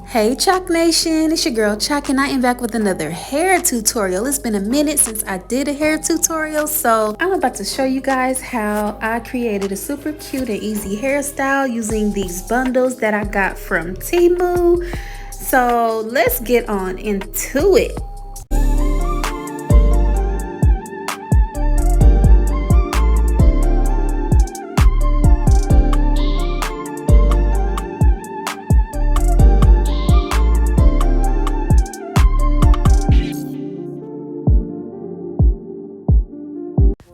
Hey Chalk Nation, it's your girl Chalk and I am back with another hair tutorial. It's been a minute since I did a hair tutorial, so I'm about to show you guys how I created a super cute and easy hairstyle using these bundles that I got from Temu. So let's get on into it.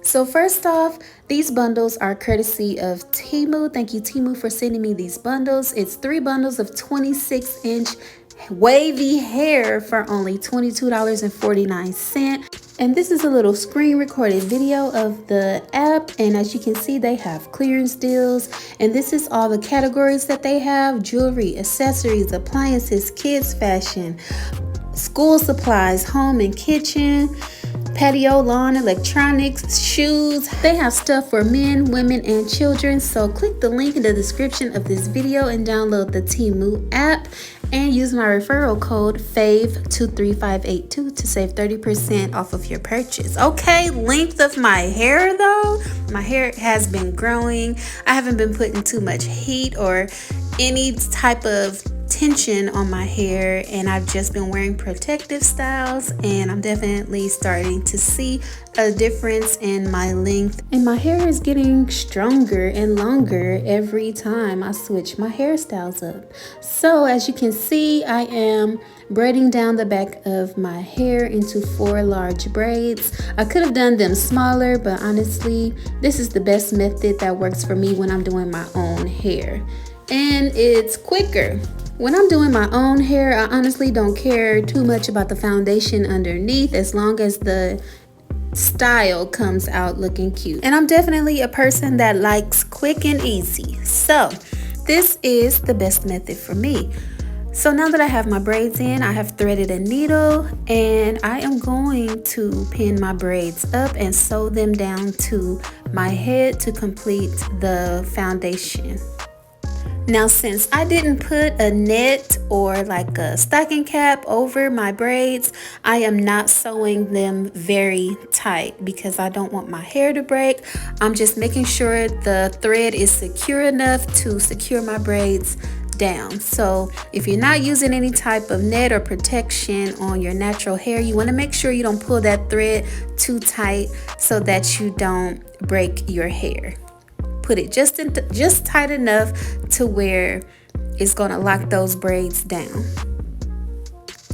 So first off, these bundles are courtesy of Temu. Thank you, Temu, for sending me these bundles. It's 3 bundles of 26-inch wavy hair for only $22.49. And this is a little screen recorded video of the app. And as you can see, they have clearance deals. And this is all the categories that they have: jewelry, accessories, appliances, kids fashion, school supplies, home and kitchen, patio, lawn, electronics, shoes. They have stuff for men, women, and children. So click the link in the description of this video and download the Temu app and use my referral code FAVE23582 to save 30% off of your purchase. Okay, length of my hair though. My hair has been growing. I haven't been putting too much heat or any type of tension on my hair, and I've just been wearing protective styles, and I'm definitely starting to see a difference in my length, and my hair is getting stronger and longer every time I switch my hairstyles up. So as you can see, I am braiding down the back of my hair into 4 large braids. I could have done them smaller, but honestly this is the best method that works for me when I'm doing my own hair, and it's quicker. When I'm doing my own hair, I honestly don't care too much about the foundation underneath as long as the style comes out looking cute. And I'm definitely a person that likes quick and easy. So this is the best method for me. So now that I have my braids in, I have threaded a needle and I am going to pin my braids up and sew them down to my head to complete the foundation. Now, since I didn't put a net or like a stocking cap over my braids, I am not sewing them very tight because I don't want my hair to break. I'm just making sure the thread is secure enough to secure my braids down. So if you're not using any type of net or protection on your natural hair, you want to make sure you don't pull that thread too tight so that you don't break your hair. Put it just tight enough to where it's gonna lock those braids down.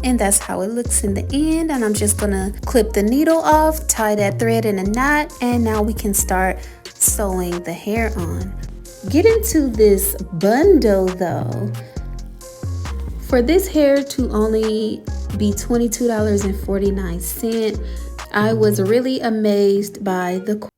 And that's how it looks in the end. And I'm just gonna clip the needle off, tie that thread in a knot, and now we can start sewing the hair on. Get into this bundle though. For this hair to only be $22.49, I was really amazed by the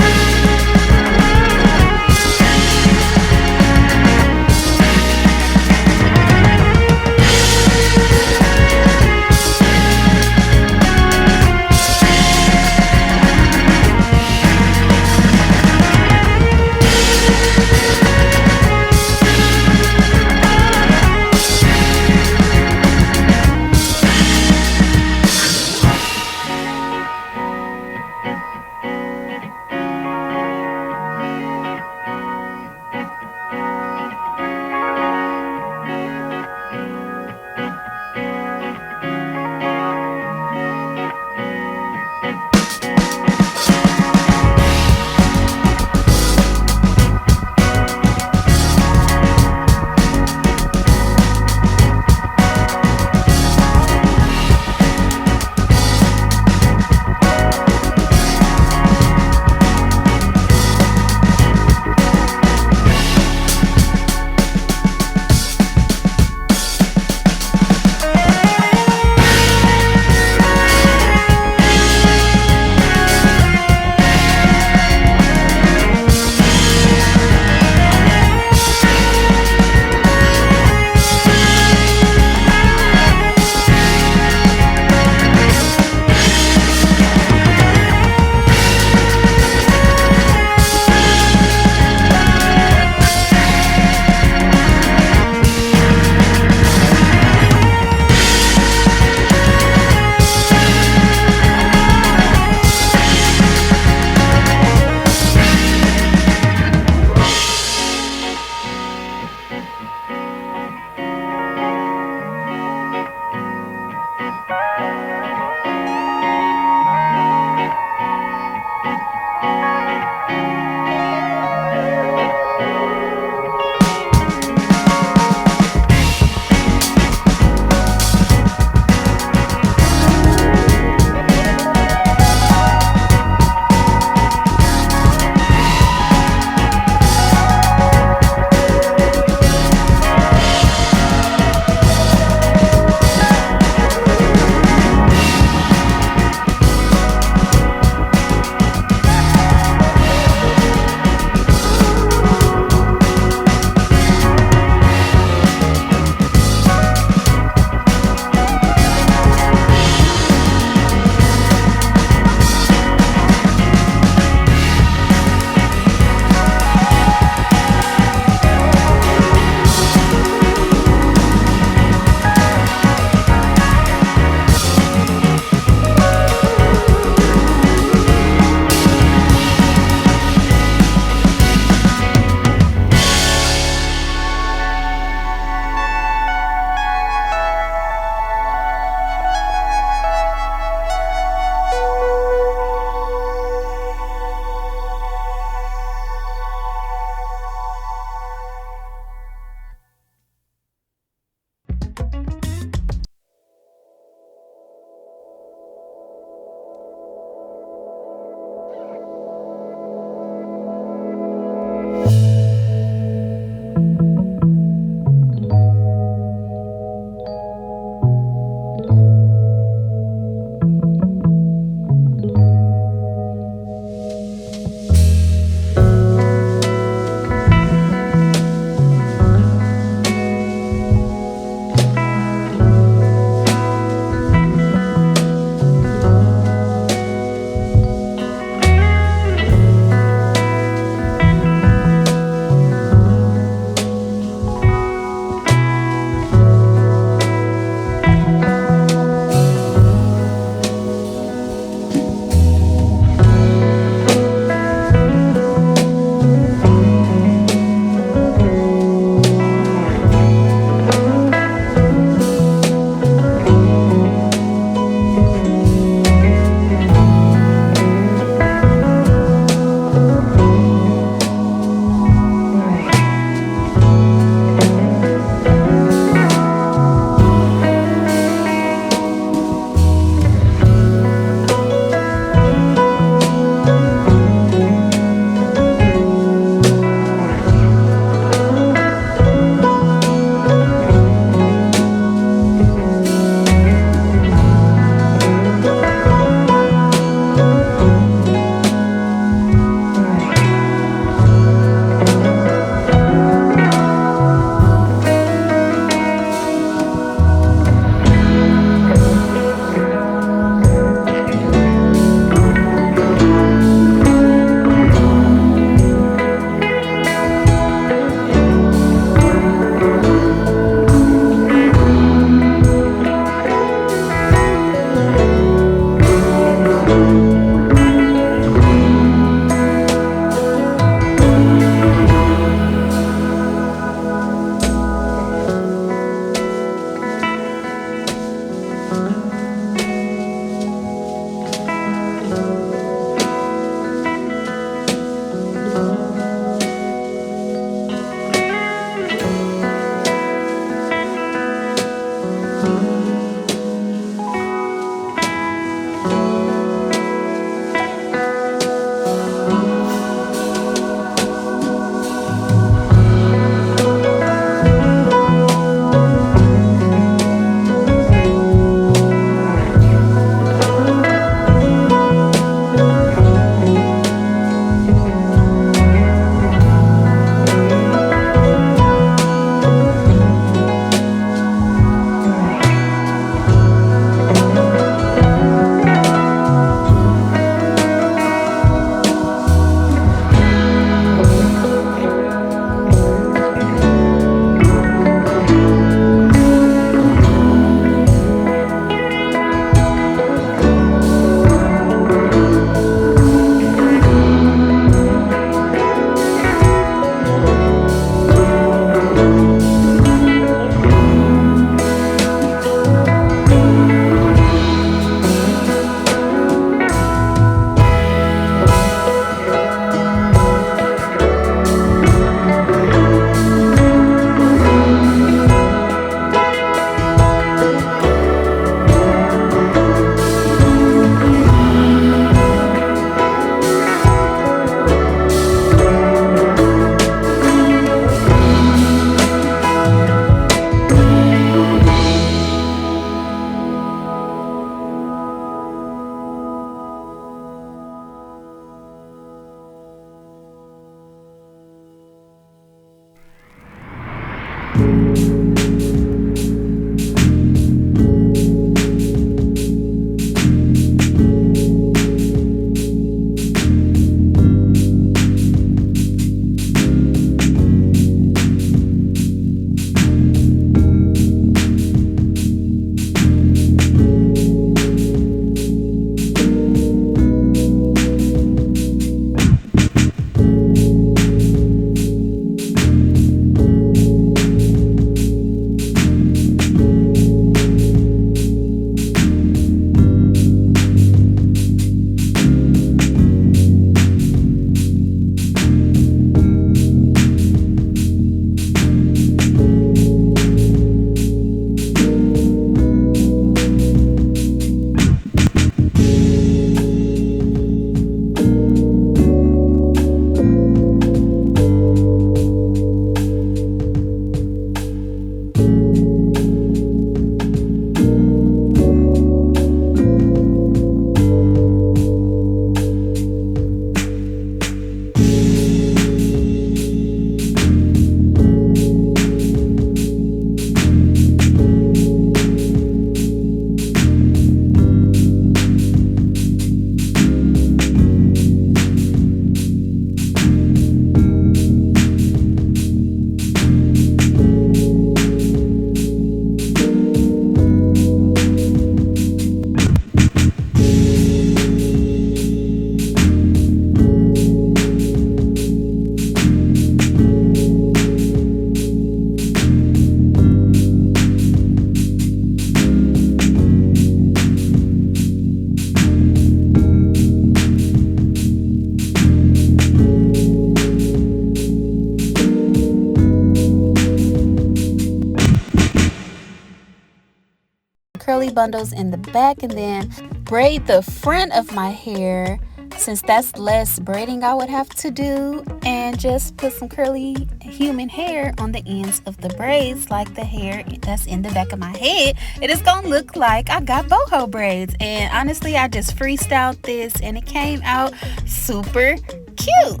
Curly bundles in the back, and then braid the front of my hair since that's less braiding I would have to do, and just put some curly human hair on the ends of the braids like the hair that's in the back of my head. It is gonna look like I got boho braids, and honestly I just freestyled this and it came out super cute.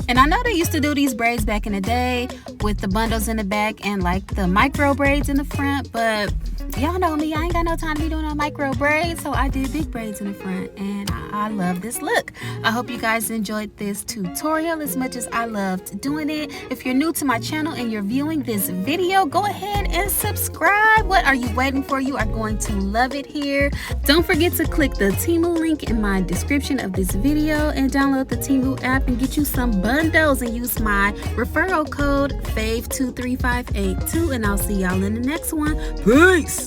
And I know they used to do these braids back in the day with the bundles in the back and like the micro braids in the front, but y'all know me, I ain't got no time to be doing no micro braids, so I did big braids in the front, and I love this look. I hope you guys enjoyed this tutorial as much as I loved doing it. If you're new to my channel and you're viewing this video, go ahead and subscribe. What are you waiting for? You are going to love it here. Don't forget to click the Temu link in my description of this video and download the Temu app and get you some bundles and use my referral code FAVE23582, and I'll see y'all in the next one. Peace!